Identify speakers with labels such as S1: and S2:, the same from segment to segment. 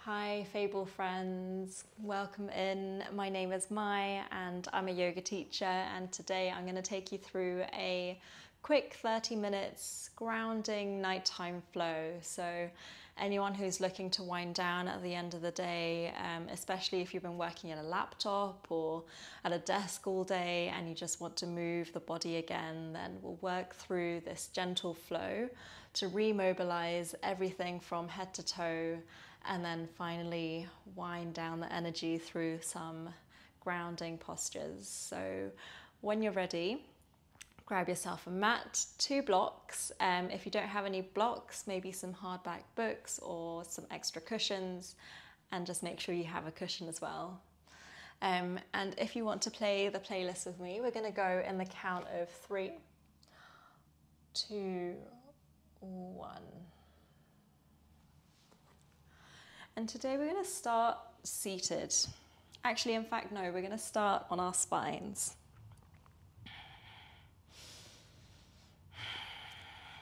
S1: Hi Fable friends, welcome in. My name is Mai and I'm a yoga teacher, and today I'm going to take you through a quick 30 minutes grounding nighttime flow. So anyone who's looking to wind down at the end of the day, especially if you've been working at a laptop or at a desk all day and you just want to move the body again, then we'll work through this gentle flow to remobilize everything from head to toe, and then finally wind down the energy through some grounding postures. So when you're ready, grab yourself a mat, 2 blocks. If you don't have any blocks, maybe some hardback books or some extra cushions, and just make sure you have a cushion as well. And if you want to play the playlist with me, we're going to go in the count of 3, 2, 1. And today we're going to start seated. Actually, in fact, no, we're going to start on our spines.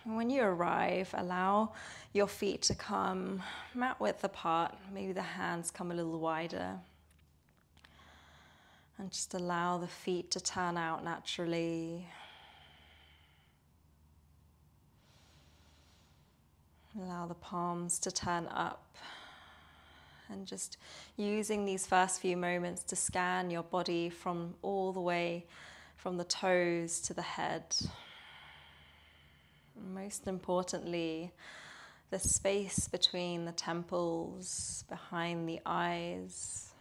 S1: And when you arrive, allow your feet to come mat width apart. Maybe the hands come a little wider. And just allow the feet to turn out naturally. Allow the palms to turn up. And just using these first few moments to scan your body from all the way from the toes to the head. Most importantly, the space between the temples, behind the eyes.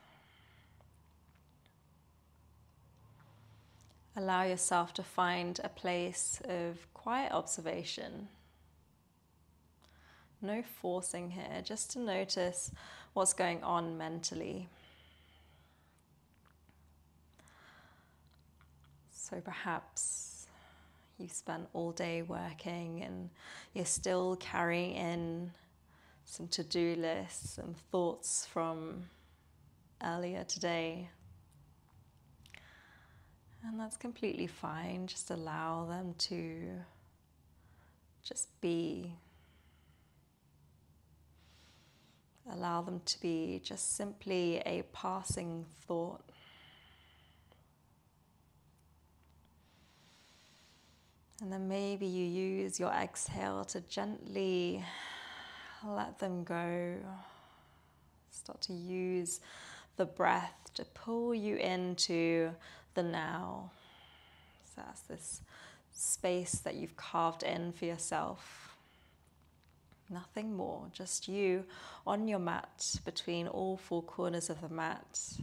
S1: Allow yourself to find a place of quiet observation. No forcing here, just to notice what's going on mentally. So perhaps you spent all day working and you're still carrying in some to-do lists and thoughts from earlier today. And that's completely fine. Just allow them to just be. Allow them to be just simply a passing thought. And then maybe you use your exhale to gently let them go. Start to use the breath to pull you into the now. So that's this space that you've carved in for yourself. Nothing more, just you on your mat between all 4 corners of the mat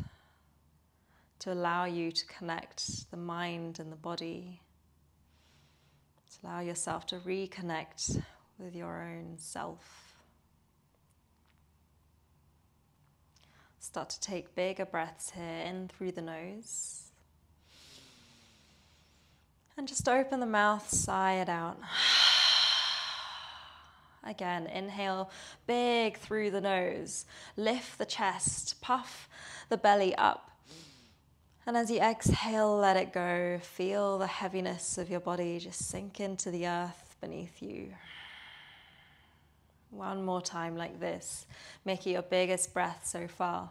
S1: to allow you to connect the mind and the body, to allow yourself to reconnect with your own self. Start to take bigger breaths here, in through the nose. And just open the mouth, sigh it out. Again, inhale big through the nose, lift the chest, puff the belly up. And as you exhale, let it go. Feel the heaviness of your body just sink into the earth beneath you. One more time like this. Make it your biggest breath so far.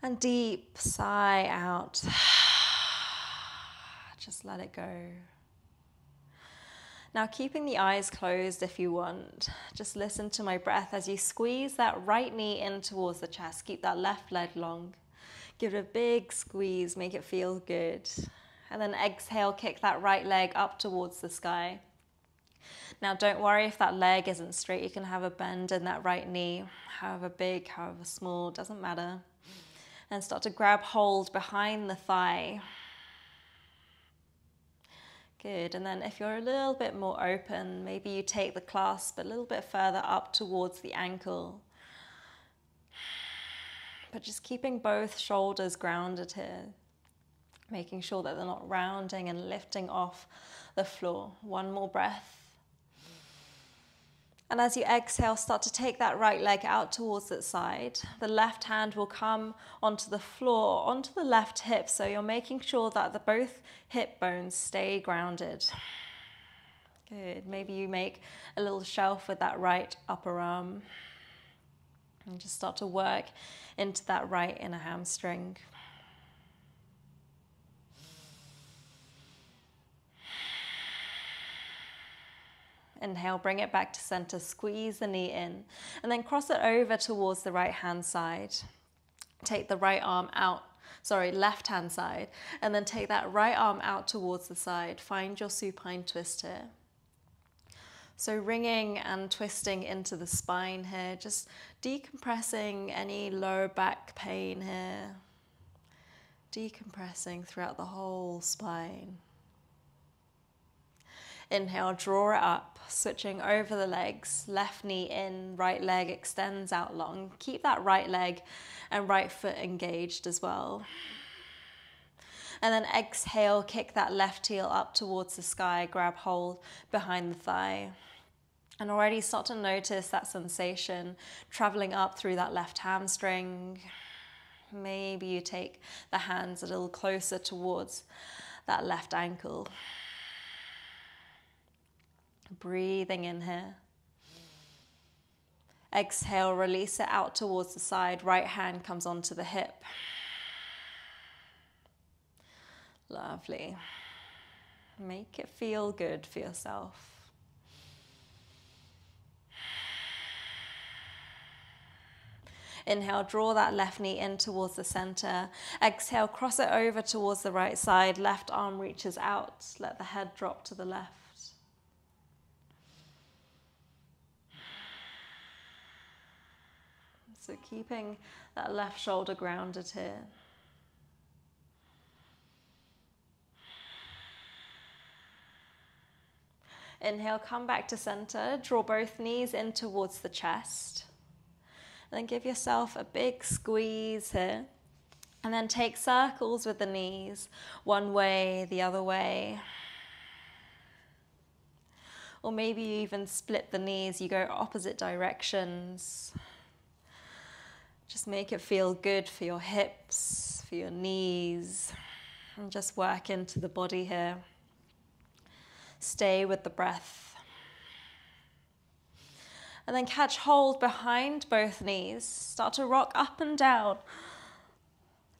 S1: And deep sigh out. Just let it go. Now, keeping the eyes closed if you want, just listen to my breath as you squeeze that right knee in towards the chest. Keep that left leg long. Give it a big squeeze, make it feel good. And then exhale, kick that right leg up towards the sky. Now, don't worry if that leg isn't straight. You can have a bend in that right knee, however big, however small, doesn't matter. And start to grab hold behind the thigh. Good, and then if you're a little bit more open, maybe you take the clasp a little bit further up towards the ankle. But just keeping both shoulders grounded here, making sure that they're not rounding and lifting off the floor. One more breath. And as you exhale, start to take that right leg out towards that side. The left hand will come onto the floor, onto the left hip. So you're making sure that both hip bones stay grounded. Good. Maybe you make a little shelf with that right upper arm and just start to work into that right inner hamstring. Inhale, bring it back to center, squeeze the knee in, and then cross it over towards the right hand side. Take the right arm out, left hand side, and then take that right arm out towards the side. Find your supine twist here. So wringing and twisting into the spine here, just decompressing any lower back pain here. Decompressing throughout the whole spine. Inhale, draw it up, switching over the legs, left knee in, right leg extends out long. Keep that right leg and right foot engaged as well. And then exhale, kick that left heel up towards the sky, grab hold behind the thigh. And already start to notice that sensation traveling up through that left hamstring. Maybe you take the hands a little closer towards that left ankle. Breathing in here. Exhale, release it out towards the side. Right hand comes onto the hip. Lovely. Make it feel good for yourself. Inhale, draw that left knee in towards the center. Exhale, cross it over towards the right side. Left arm reaches out. Let the head drop to the left. So keeping that left shoulder grounded here. Inhale, come back to center. Draw both knees in towards the chest. Then give yourself a big squeeze here. And then take circles with the knees, one way, the other way. Or maybe you even split the knees, you go opposite directions. Just make it feel good for your hips, for your knees, and just work into the body here. Stay with the breath. And then catch hold behind both knees. Start to rock up and down,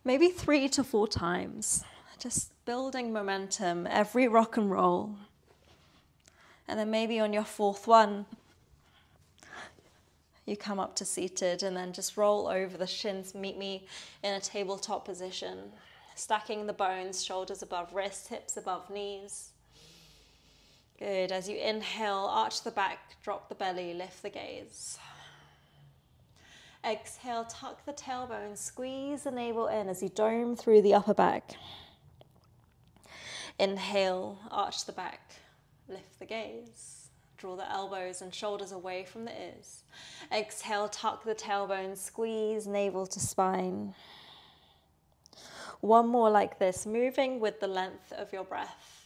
S1: maybe 3 to 4 times. Just building momentum, every rock and roll. And then maybe on your 4th one, you come up to seated and then just roll over the shins. Meet me in a tabletop position. Stacking the bones, shoulders above wrists, hips above knees. Good. As you inhale, arch the back, drop the belly, lift the gaze. Exhale, tuck the tailbone, squeeze the navel in as you dome through the upper back. Inhale, arch the back, lift the gaze. Draw the elbows and shoulders away from the ears. Exhale, tuck the tailbone, squeeze navel to spine. One more like this, moving with the length of your breath.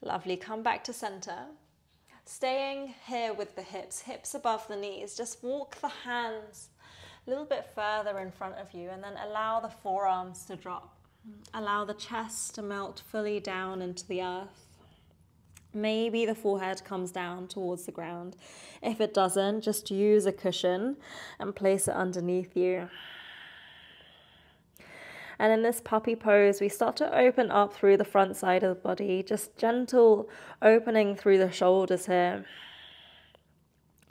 S1: Lovely, come back to center. Staying here with the hips above the knees. Just walk the hands a little bit further in front of you and then allow the forearms to drop. Allow the chest to melt fully down into the earth. Maybe the forehead comes down towards the ground. If it doesn't, just use a cushion and place it underneath you. And in this puppy pose, we start to open up through the front side of the body, just gentle opening through the shoulders here.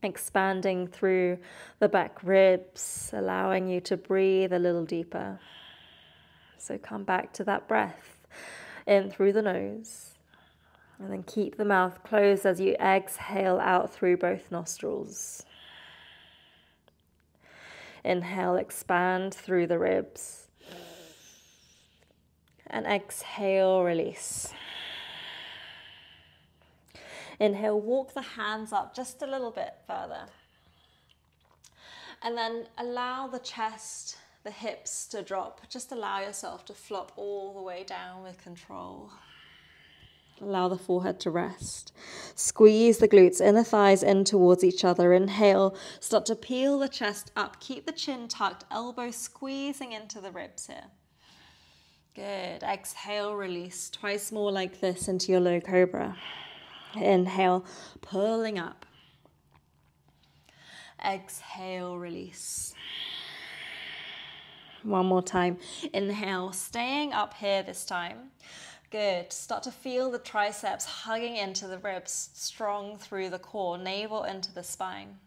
S1: Expanding through the back ribs, allowing you to breathe a little deeper. So come back to that breath in through the nose. And then keep the mouth closed as you exhale out through both nostrils. Inhale, expand through the ribs. And exhale, release. Inhale, walk the hands up just a little bit further. And then allow the chest, the hips to drop. Just allow yourself to flop all the way down with control. Allow the forehead to rest. Squeeze the glutes, inner thighs in towards each other. Inhale, start to peel the chest up. Keep the chin tucked, elbows squeezing into the ribs here. Good. Exhale, release. Twice more like this into your low cobra. Inhale, pulling up. Exhale, release. One more time. Inhale, staying up here this time. Good. Start to feel the triceps hugging into the ribs, strong through the core, navel into the spine.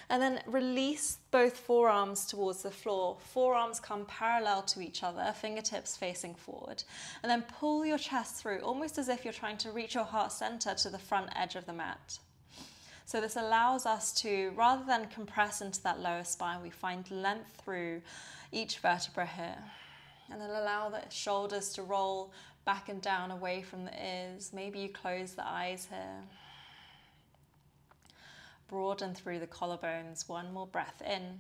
S1: And then release both forearms towards the floor. Forearms come parallel to each other, fingertips facing forward. And then pull your chest through, almost as if you're trying to reach your heart center to the front edge of the mat. So this allows us to, rather than compress into that lower spine, we find length through each vertebra here. And then allow the shoulders to roll back and down away from the ears. Maybe you close the eyes here. Broaden through the collarbones. One more breath in.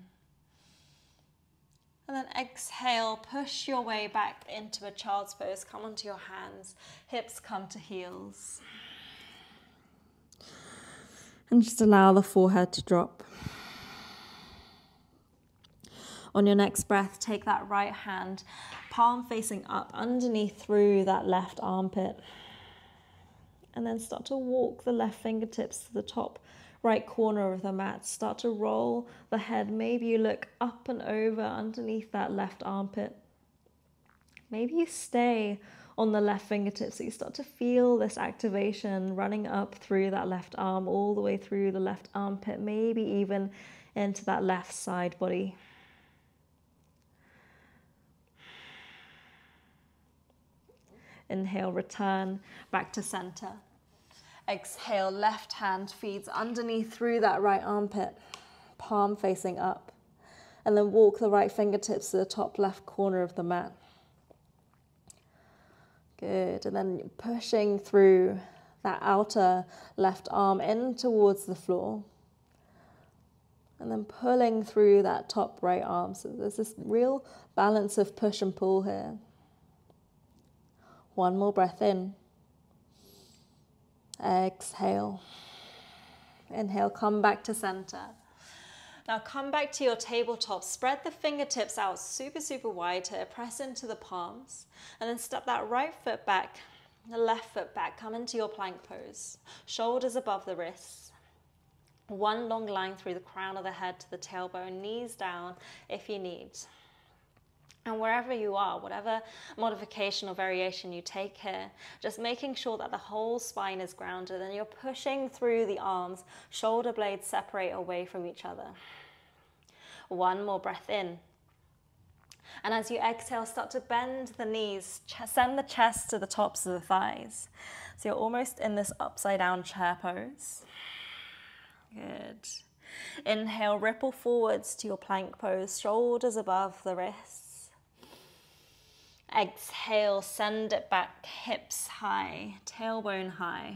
S1: And then exhale, push your way back into a child's pose. Come onto your hands. Hips come to heels. And just allow the forehead to drop. On your next breath, take that right hand, palm facing up, underneath through that left armpit. And then start to walk the left fingertips to the top right corner of the mat. Start to roll the head. Maybe you look up and over underneath that left armpit. Maybe you stay on the left fingertips, so you start to feel this activation running up through that left arm, all the way through the left armpit, maybe even into that left side body. Inhale, return back to center. Exhale, left hand feeds underneath through that right armpit, palm facing up. And then walk the right fingertips to the top left corner of the mat. Good, and then pushing through that outer left arm in towards the floor. And then pulling through that top right arm. So there's this real balance of push and pull here. One more breath in. Exhale. Inhale, come back to center. Now come back to your tabletop. Spread the fingertips out super, super wide here. Press into the palms. And then step that right foot back, the left foot back. Come into your plank pose. Shoulders above the wrists. One long line through the crown of the head to the tailbone. Knees down if you need. And wherever you are, whatever modification or variation you take here, just making sure that the whole spine is grounded and you're pushing through the arms, shoulder blades separate away from each other. One more breath in. And as you exhale, start to bend the knees, send the chest to the tops of the thighs. So you're almost in this upside down chair pose. Good. Inhale, ripple forwards to your plank pose, shoulders above the wrists. Exhale, send it back, hips high, tailbone high.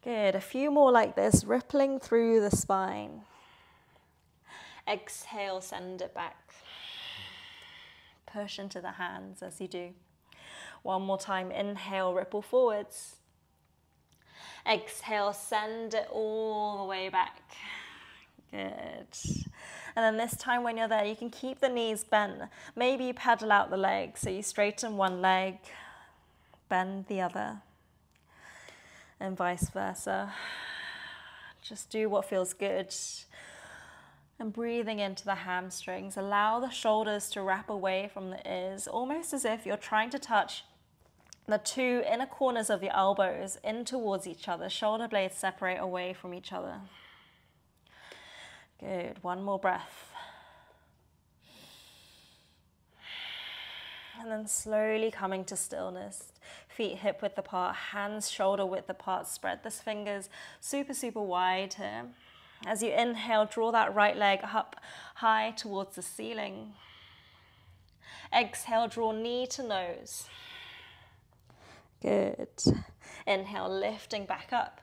S1: Good, a few more like this, rippling through the spine. Exhale, send it back. Push into the hands as you do. One more time, inhale, ripple forwards. Exhale, send it all the way back. Good. And then this time when you're there, you can keep the knees bent. Maybe you pedal out the leg, so you straighten one leg, bend the other, and vice versa. Just do what feels good. And breathing into the hamstrings, allow the shoulders to wrap away from the ears, almost as if you're trying to touch the two inner corners of your elbows in towards each other. Shoulder blades separate away from each other. Good, one more breath. And then slowly coming to stillness. Feet hip width apart, hands shoulder width apart. Spread the fingers super, super wide here. As you inhale, draw that right leg up high towards the ceiling. Exhale, draw knee to nose. Good. Inhale, lifting back up.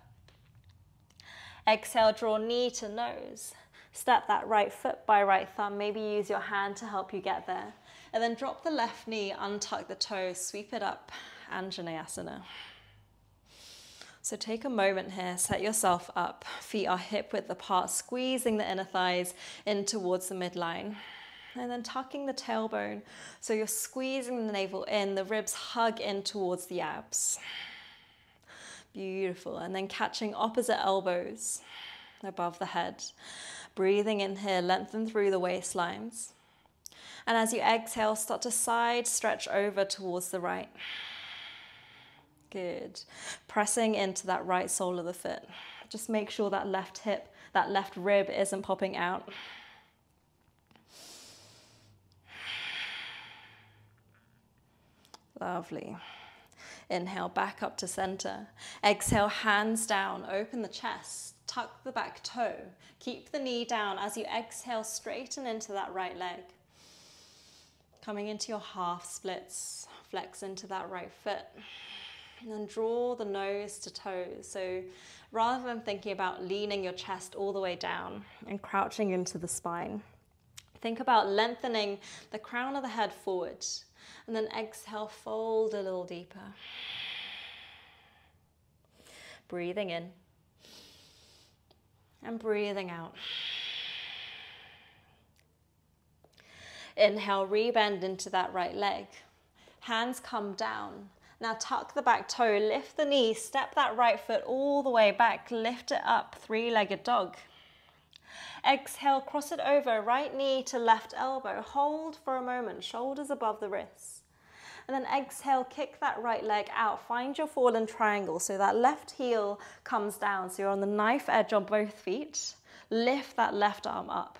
S1: Exhale, draw knee to nose. Step that right foot by right thumb. Maybe use your hand to help you get there. And then drop the left knee, untuck the toes, sweep it up, Anjaneyasana. So take a moment here, set yourself up. Feet are hip width apart, squeezing the inner thighs in towards the midline. And then tucking the tailbone, so you're squeezing the navel in, the ribs hug in towards the abs. Beautiful. And then catching opposite elbows above the head. Breathing in here, lengthen through the waistlines. And as you exhale, start to side stretch over towards the right. Good. Pressing into that right sole of the foot. Just make sure that left hip, that left rib isn't popping out. Lovely. Inhale, back up to center. Exhale, hands down, open the chest, tuck the back toe. Keep the knee down as you exhale, straighten into that right leg. Coming into your half splits, flex into that right foot. And then draw the nose to toes. So rather than thinking about leaning your chest all the way down and crouching into the spine, think about lengthening the crown of the head forward. And then exhale, fold a little deeper. Breathing in. And breathing out. Inhale, rebend into that right leg. Hands come down. Now tuck the back toe, lift the knee, step that right foot all the way back, lift it up, three-legged dog. Exhale, cross it over, right knee to left elbow. Hold for a moment, shoulders above the wrists. And then exhale, kick that right leg out. Find your fallen triangle so that left heel comes down. So you're on the knife edge on both feet. Lift that left arm up.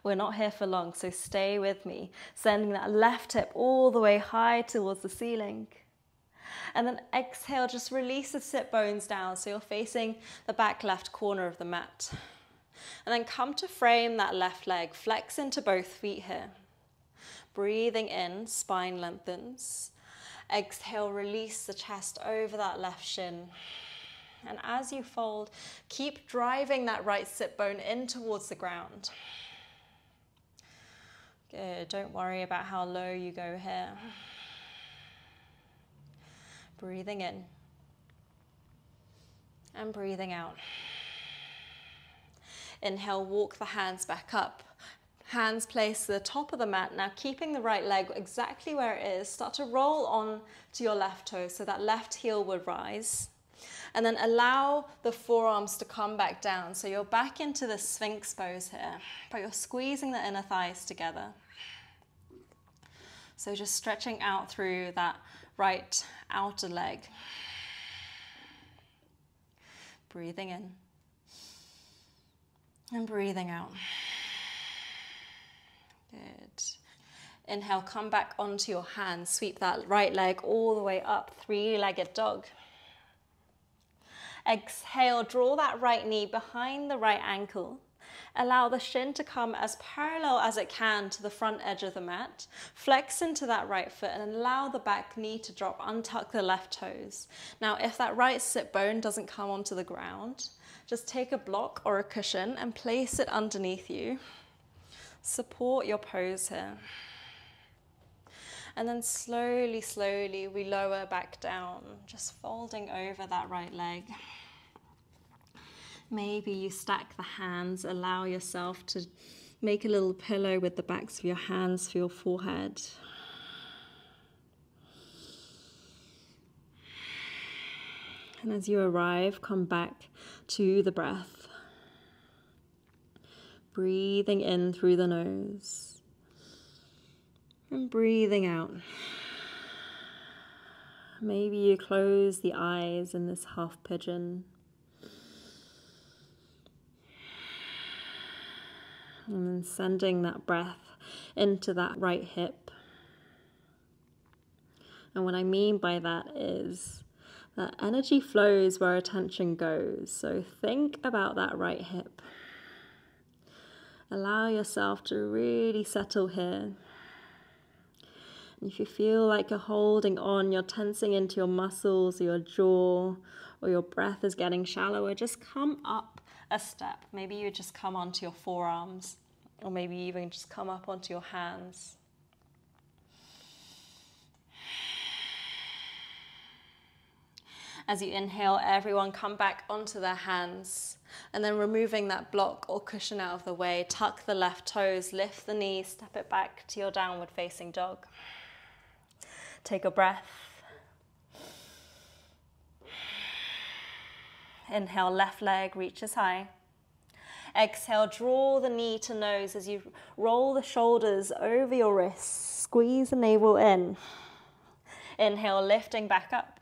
S1: We're not here for long, so stay with me. Sending that left hip all the way high towards the ceiling. And then exhale, just release the sit bones down so you're facing the back left corner of the mat. And then come to frame that left leg. Flex into both feet here. Breathing in, spine lengthens. Exhale, release the chest over that left shin. And as you fold, keep driving that right sit bone in towards the ground. Good, don't worry about how low you go here. Breathing in. And breathing out. Inhale, walk the hands back up. Hands placed to the top of the mat. Now keeping the right leg exactly where it is, start to roll on to your left toe so that left heel would rise. And then allow the forearms to come back down. So you're back into the Sphinx pose here, but you're squeezing the inner thighs together. So just stretching out through that right outer leg. Breathing in. And breathing out. Good. Inhale, come back onto your hands. Sweep that right leg all the way up, three-legged dog. Exhale, draw that right knee behind the right ankle. Allow the shin to come as parallel as it can to the front edge of the mat. Flex into that right foot and allow the back knee to drop. Untuck the left toes. Now, if that right sit bone doesn't come onto the ground, just take a block or a cushion and place it underneath you. Support your pose here. And then slowly, slowly, we lower back down, just folding over that right leg. Maybe you stack the hands, allow yourself to make a little pillow with the backs of your hands for your forehead. And as you arrive, come back to the breath. Breathing in through the nose and breathing out. Maybe you close the eyes in this half pigeon. And then sending that breath into that right hip. And what I mean by that is that energy flows where attention goes. So think about that right hip. Allow yourself to really settle here. And if you feel like you're holding on, you're tensing into your muscles, your jaw, or your breath is getting shallower, just come up a step. Maybe you just come onto your forearms, or maybe even just come up onto your hands. As you inhale, everyone come back onto their hands. And then removing that block or cushion out of the way, tuck the left toes, lift the knees, step it back to your downward facing dog. Take a breath. Inhale, left leg reaches high. Exhale, draw the knee to nose as you roll the shoulders over your wrists. Squeeze the navel in. Inhale, lifting back up.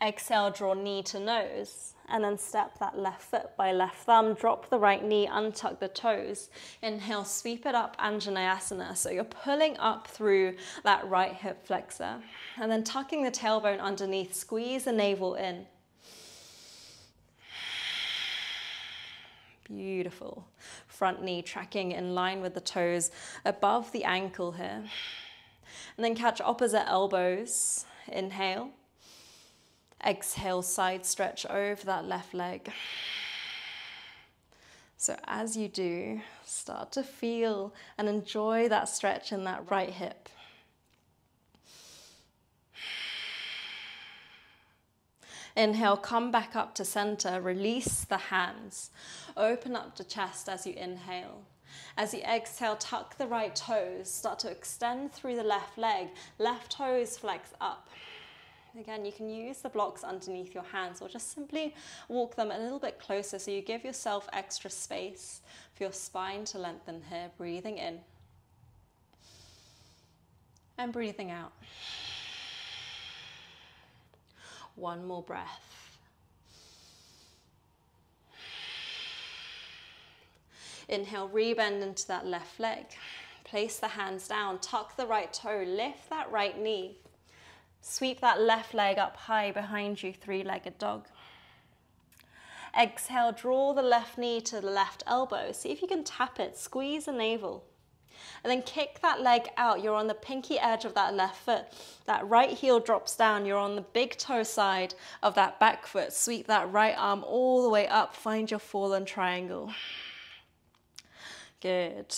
S1: Exhale, draw knee to nose. And then step that left foot by left thumb. Drop the right knee, untuck the toes. Inhale, sweep it up, Anjaneyasana. So you're pulling up through that right hip flexor. And then tucking the tailbone underneath, squeeze the navel in. Beautiful. Front knee tracking in line with the toes above the ankle here. And then catch opposite elbows. Inhale. Exhale, side stretch over that left leg. So as you do, start to feel and enjoy that stretch in that right hip. Inhale, come back up to center, release the hands. Open up the chest as you inhale. As you exhale, tuck the right toes, start to extend through the left leg. Left toes flex up. Again, you can use the blocks underneath your hands or just simply walk them a little bit closer so you give yourself extra space for your spine to lengthen here. Breathing in and breathing out. One more breath. Inhale, rebend into that left leg. Place the hands down, tuck the right toe, lift that right knee. Sweep that left leg up high behind you, three-legged dog. Exhale, draw the left knee to the left elbow. See if you can tap it, squeeze the navel. And then kick that leg out. You're on the pinky edge of that left foot. That right heel drops down. You're on the big toe side of that back foot. Sweep that right arm all the way up. Find your fallen triangle. Good.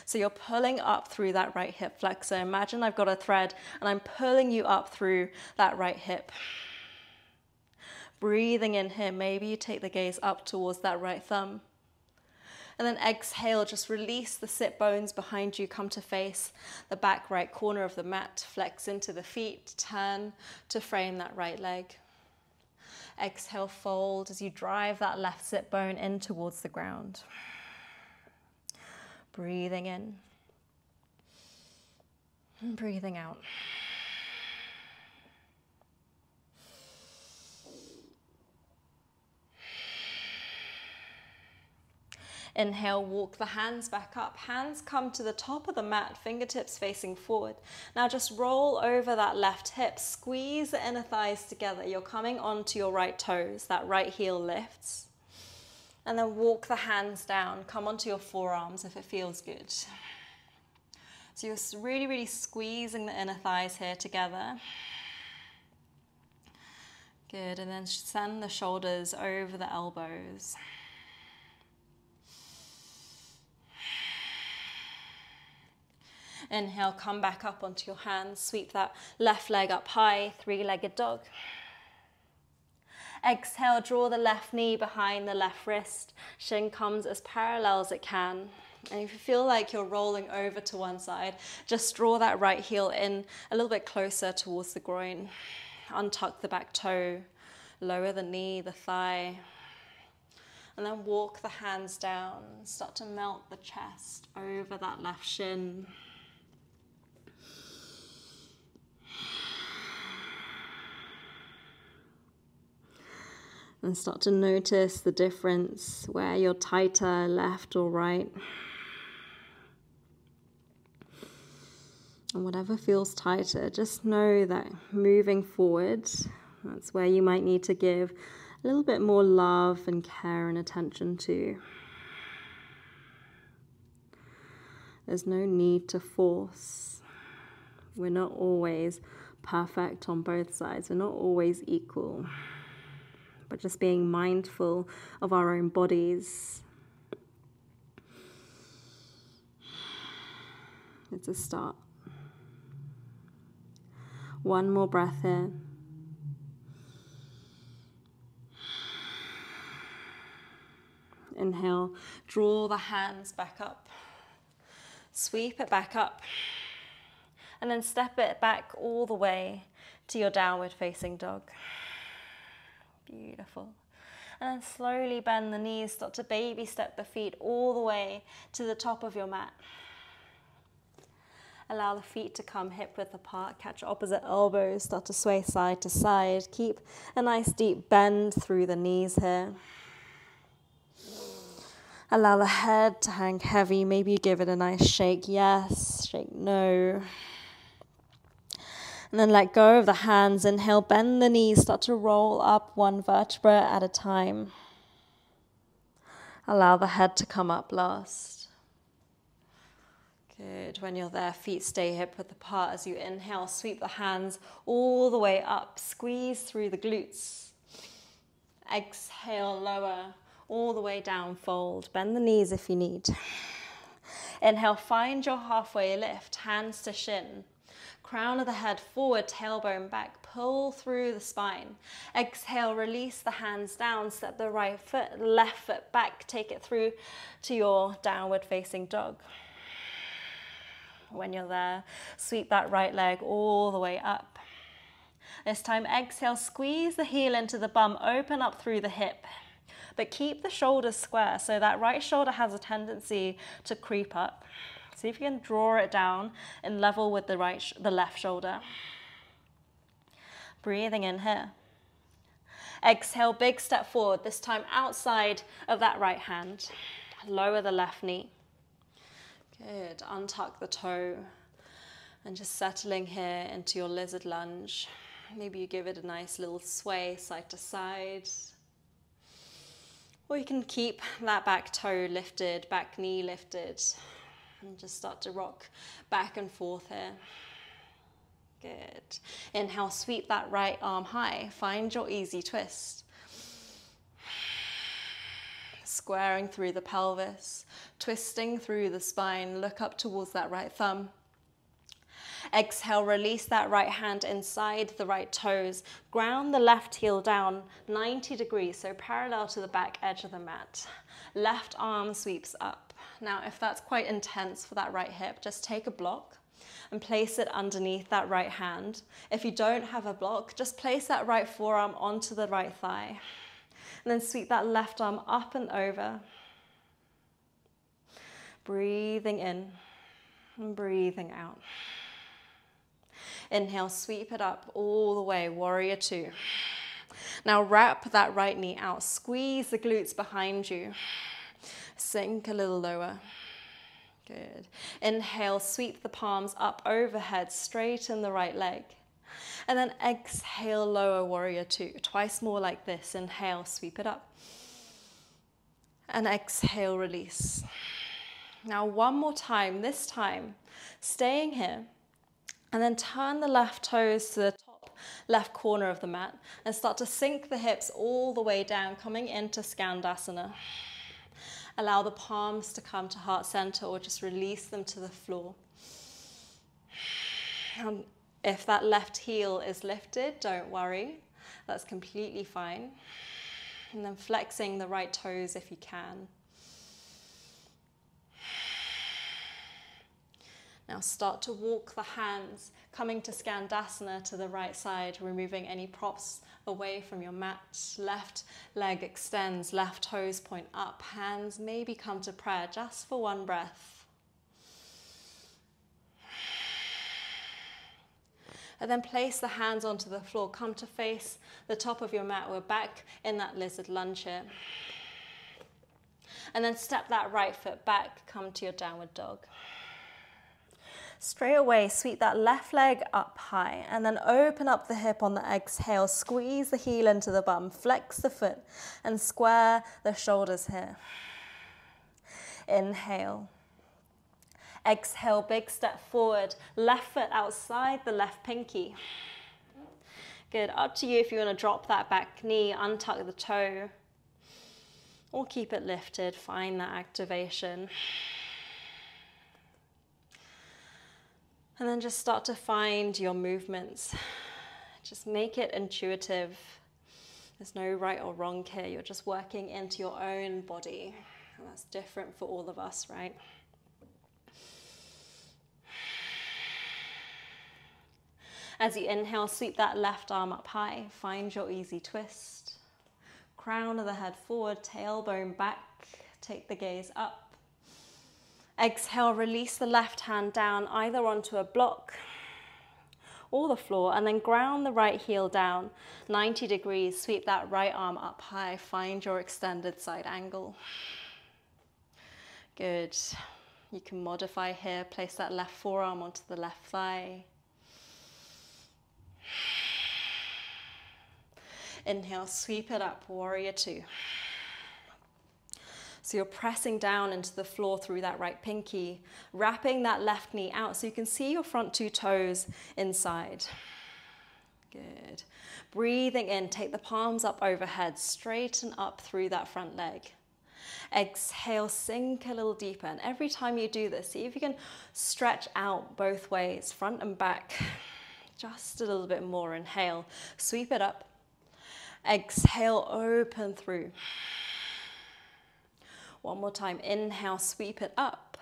S1: So you're pulling up through that right hip flexor. Imagine I've got a thread and I'm pulling you up through that right hip. Breathing in here. Maybe you take the gaze up towards that right thumb. And then exhale, just release the sit bones behind you. Come to face the back right corner of the mat. Flex into the feet. Turn to frame that right leg. Exhale, fold as you drive that left sit bone in towards the ground. Breathing in. And breathing out. Inhale, walk the hands back up. Hands come to the top of the mat, fingertips facing forward. Now just roll over that left hip. Squeeze the inner thighs together. You're coming onto your right toes. That right heel lifts. And then walk the hands down. Come onto your forearms if it feels good. So you're really, really squeezing the inner thighs here together. Good, and then send the shoulders over the elbows. Inhale, come back up onto your hands. Sweep that left leg up high, three-legged dog. Exhale, draw the left knee behind the left wrist. Shin comes as parallel as it can. And if you feel like you're rolling over to one side, just draw that right heel in a little bit closer towards the groin. Untuck the back toe, lower the knee, the thigh. And then walk the hands down. Start to melt the chest over that left shin. And start to notice the difference where you're tighter, left or right. And whatever feels tighter, just know that moving forward, that's where you might need to give a little bit more love and care and attention to. There's no need to force. We're not always perfect on both sides. We're not always equal. But just being mindful of our own bodies. It's a start. One more breath here. Inhale, draw the hands back up. Sweep it back up. And then step it back all the way to your downward facing dog. Beautiful. And then slowly bend the knees, start to baby step the feet all the way to the top of your mat. Allow the feet to come hip width apart, catch opposite elbows, start to sway side to side. Keep a nice deep bend through the knees here. Allow the head to hang heavy, maybe you give it a nice shake, yes, shake no. And then let go of the hands, inhale, bend the knees, start to roll up one vertebra at a time. Allow the head to come up last. Good, when you're there, feet stay hip width apart as you inhale, sweep the hands all the way up, squeeze through the glutes. Exhale, lower, all the way down, fold, bend the knees if you need. Inhale, find your halfway lift, hands to shin. Crown of the head forward, tailbone back, pull through the spine. Exhale, release the hands down, step the right foot, left foot back, take it through to your downward facing dog. When you're there, sweep that right leg all the way up. This time, exhale, squeeze the heel into the bum, open up through the hip, but keep the shoulders square, so that right shoulder has a tendency to creep up. See if you can draw it down and level with the left shoulder. Breathing in here. Exhale, big step forward, this time outside of that right hand. Lower the left knee. Good, untuck the toe and just settling here into your lizard lunge. Maybe you give it a nice little sway side to side. Or you can keep that back toe lifted, back knee lifted. And just start to rock back and forth here. Good. Inhale, sweep that right arm high. Find your easy twist. Squaring through the pelvis, twisting through the spine. Look up towards that right thumb. Exhale, release that right hand inside the right toes. Ground the left heel down 90 degrees, so parallel to the back edge of the mat. Left arm sweeps up. Now, if that's quite intense for that right hip, just take a block and place it underneath that right hand. If you don't have a block, just place that right forearm onto the right thigh. And then sweep that left arm up and over. Breathing in and breathing out. Inhale, sweep it up all the way, warrior two. Now wrap that right knee out, squeeze the glutes behind you. Sink a little lower. Good. Inhale, sweep the palms up overhead, straighten the right leg. And then exhale, lower warrior two. Twice more like this. Inhale, sweep it up. And exhale, release. Now one more time, this time, staying here. And then turn the left toes to the top left corner of the mat and start to sink the hips all the way down, coming into Skandasana. Allow the palms to come to heart center or just release them to the floor. If that left heel is lifted, don't worry. That's completely fine. And then flexing the right toes if you can. Now start to walk the hands, coming to Skandasana to the right side, removing any props away from your mat. Left leg extends, left toes point up, hands maybe come to prayer just for one breath. And then place the hands onto the floor, come to face the top of your mat. We're back in that lizard lunge here. And then step that right foot back, come to your downward dog. Straight away, sweep that left leg up high and then open up the hip on the exhale. Squeeze the heel into the bum, flex the foot and square the shoulders here. Inhale. Exhale, big step forward. Left foot outside the left pinky. Good, up to you if you want to drop that back knee, untuck the toe. Or keep it lifted, find that activation. And then just start to find your movements. Just make it intuitive. There's no right or wrong here. You're just working into your own body. And that's different for all of us, right? As you inhale, sweep that left arm up high. Find your easy twist. Crown of the head forward, tailbone back. Take the gaze up. Exhale, release the left hand down, either onto a block or the floor, and then ground the right heel down 90 degrees. Sweep that right arm up high. Find your extended side angle. Good. You can modify here. Place that left forearm onto the left thigh. Inhale, sweep it up, warrior two. So you're pressing down into the floor through that right pinky, wrapping that left knee out so you can see your front two toes inside. Good. Breathing in, take the palms up overhead, straighten up through that front leg. Exhale, sink a little deeper. And every time you do this, see if you can stretch out both ways, front and back. Just a little bit more. Inhale, sweep it up. Exhale, open through. One more time. Inhale, sweep it up.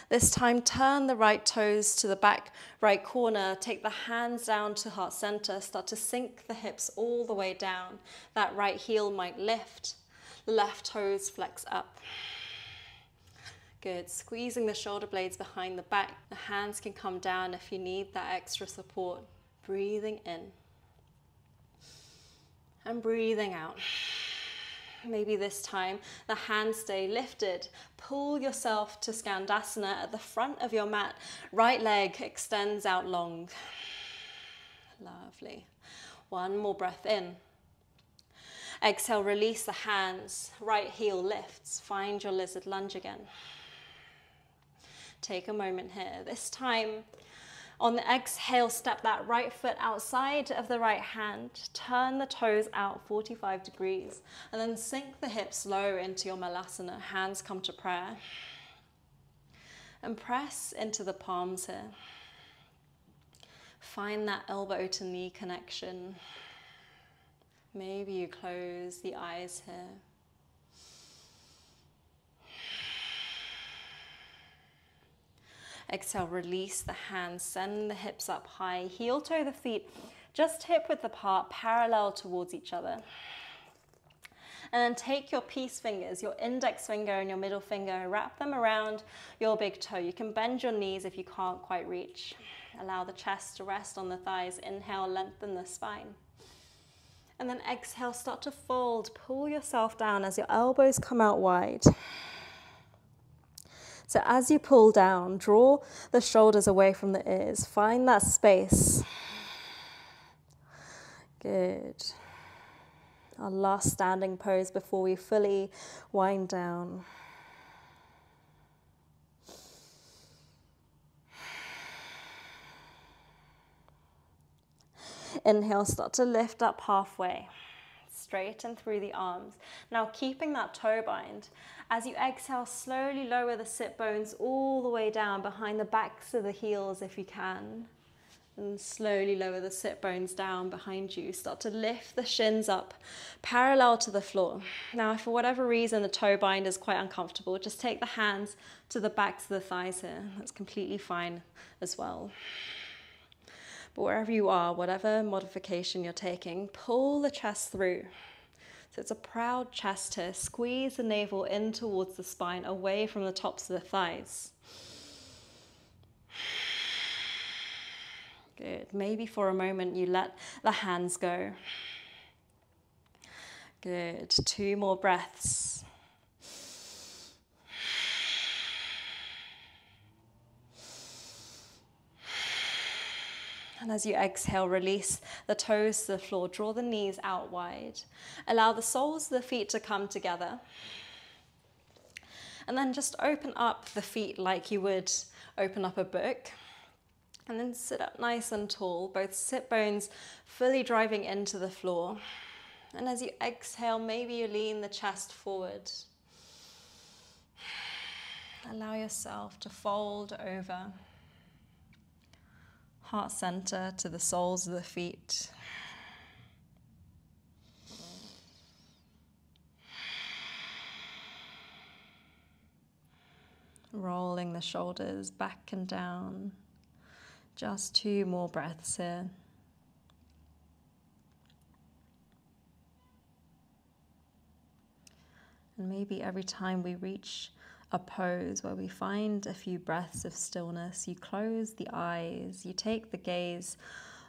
S1: This time, turn the right toes to the back right corner. Take the hands down to heart center. Start to sink the hips all the way down. That right heel might lift. Left toes flex up. Good. Squeezing the shoulder blades behind the back. The hands can come down if you need that extra support. Breathing in. And breathing out. Maybe this time the hands stay lifted. Pull yourself to Skandasana at the front of your mat. Right leg extends out long. Lovely. One more breath in. Exhale, release the hands. Right heel lifts. Find your lizard lunge again. Take a moment here. This time, on the exhale, step that right foot outside of the right hand. Turn the toes out 45 degrees. And then sink the hips low into your malasana. Hands come to prayer. And press into the palms here. Find that elbow to knee connection. Maybe you close the eyes here. Exhale, release the hands, send the hips up high, heel toe the feet, just hip width apart, parallel towards each other. And then take your peace fingers, your index finger and your middle finger, wrap them around your big toe. You can bend your knees if you can't quite reach. Allow the chest to rest on the thighs. Inhale, lengthen the spine. And then exhale, start to fold. Pull yourself down as your elbows come out wide. So as you pull down, draw the shoulders away from the ears. Find that space. Good. Our last standing pose before we fully wind down. Inhale, start to lift up halfway. Straighten through the arms. Now keeping that toe bind. As you exhale, slowly lower the sit bones all the way down behind the backs of the heels if you can. And slowly lower the sit bones down behind you. Start to lift the shins up, parallel to the floor. Now, if for whatever reason the toe bind is quite uncomfortable, just take the hands to the backs of the thighs here. That's completely fine as well. But wherever you are, whatever modification you're taking, pull the chest through. So it's a proud chest here. Squeeze the navel in towards the spine, away from the tops of the thighs. Good. Maybe for a moment you let the hands go. Good. 2 more breaths. And as you exhale, release the toes to the floor. Draw the knees out wide. Allow the soles of the feet to come together. And then just open up the feet like you would open up a book. And then sit up nice and tall, both sit bones fully driving into the floor. And as you exhale, maybe you lean the chest forward. Allow yourself to fold over. Heart center to the soles of the feet. Rolling the shoulders back and down. Just 2 more breaths here. And maybe every time we reach a pose where we find a few breaths of stillness, you close the eyes, you take the gaze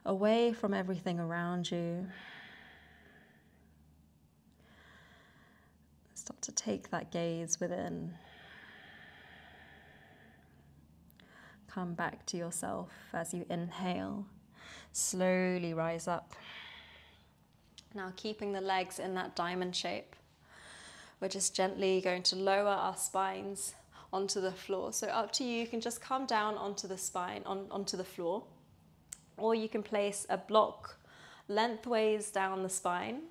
S1: away from everything around you. Start to take that gaze within. Come back to yourself as you inhale. Slowly rise up. Now keeping the legs in that diamond shape, we're just gently going to lower our spines onto the floor. So up to you, you can just come down onto the spine, onto the floor, or you can place a block lengthways down the spine,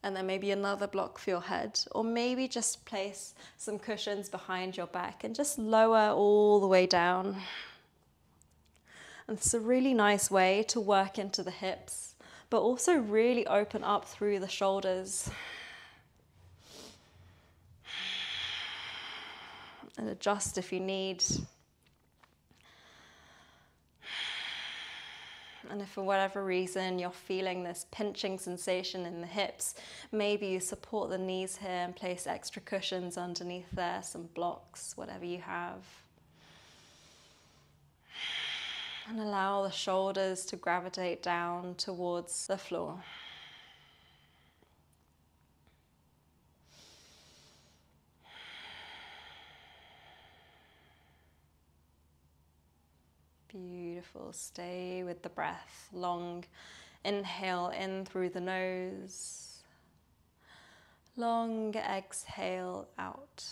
S1: and then maybe another block for your head, or maybe just place some cushions behind your back and just lower all the way down. And it's a really nice way to work into the hips, but also really open up through the shoulders. And adjust if you need. And if for whatever reason you're feeling this pinching sensation in the hips, maybe you support the knees here and place extra cushions underneath there, some blocks, whatever you have. And allow the shoulders to gravitate down towards the floor. Beautiful. Stay with the breath. Long inhale in through the nose. Long exhale out.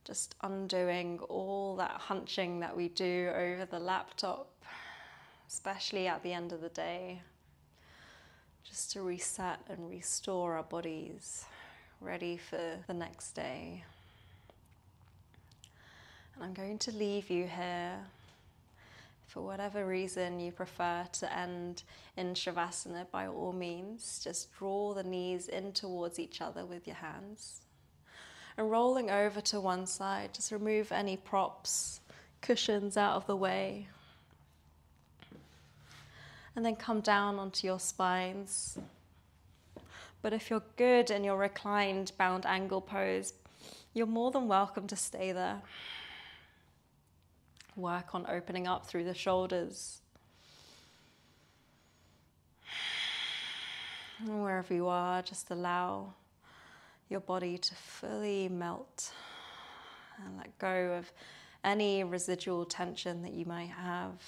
S1: Just undoing all that hunching that we do over the laptop, especially at the end of the day, just to reset and restore our bodies, ready for the next day. And I'm going to leave you here. For whatever reason you prefer to end in Shavasana, by all means, just draw the knees in towards each other with your hands. And rolling over to one side, just remove any props, cushions out of the way. And then come down onto your spines. But if you're good in your reclined bound angle pose, you're more than welcome to stay there. Work on opening up through the shoulders. And wherever you are, just allow your body to fully melt and let go of any residual tension that you might have.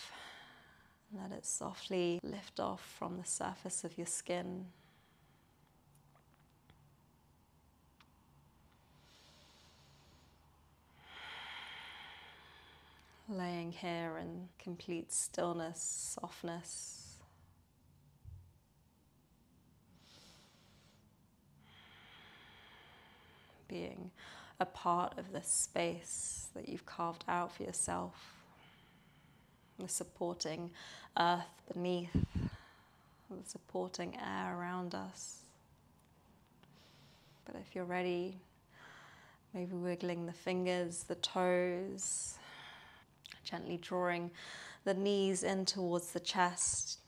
S1: Let it softly lift off from the surface of your skin. Laying here in complete stillness, softness. Being a part of this space that you've carved out for yourself. The supporting earth beneath, the supporting air around us. But if you're ready, maybe wiggling the fingers, the toes, gently drawing the knees in towards the chest.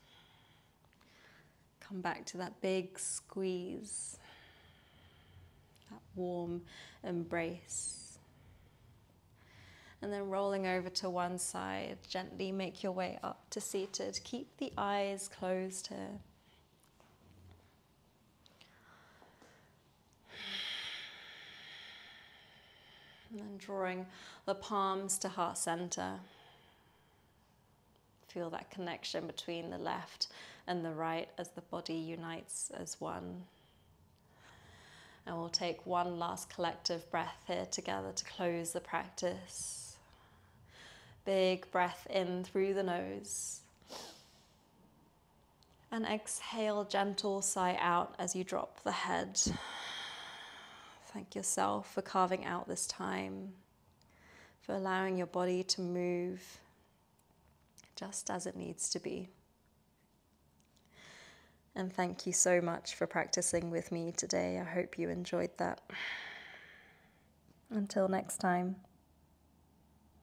S1: Come back to that big squeeze, that warm embrace. And then rolling over to one side, gently make your way up to seated. Keep the eyes closed here. And then drawing the palms to heart center. Feel that connection between the left and the right as the body unites as one. And we'll take one last collective breath here together to close the practice. Big breath in through the nose. And exhale, gentle sigh out as you drop the head. Thank yourself for carving out this time, for allowing your body to move just as it needs to be. And thank you so much for practicing with me today. I hope you enjoyed that. Until next time.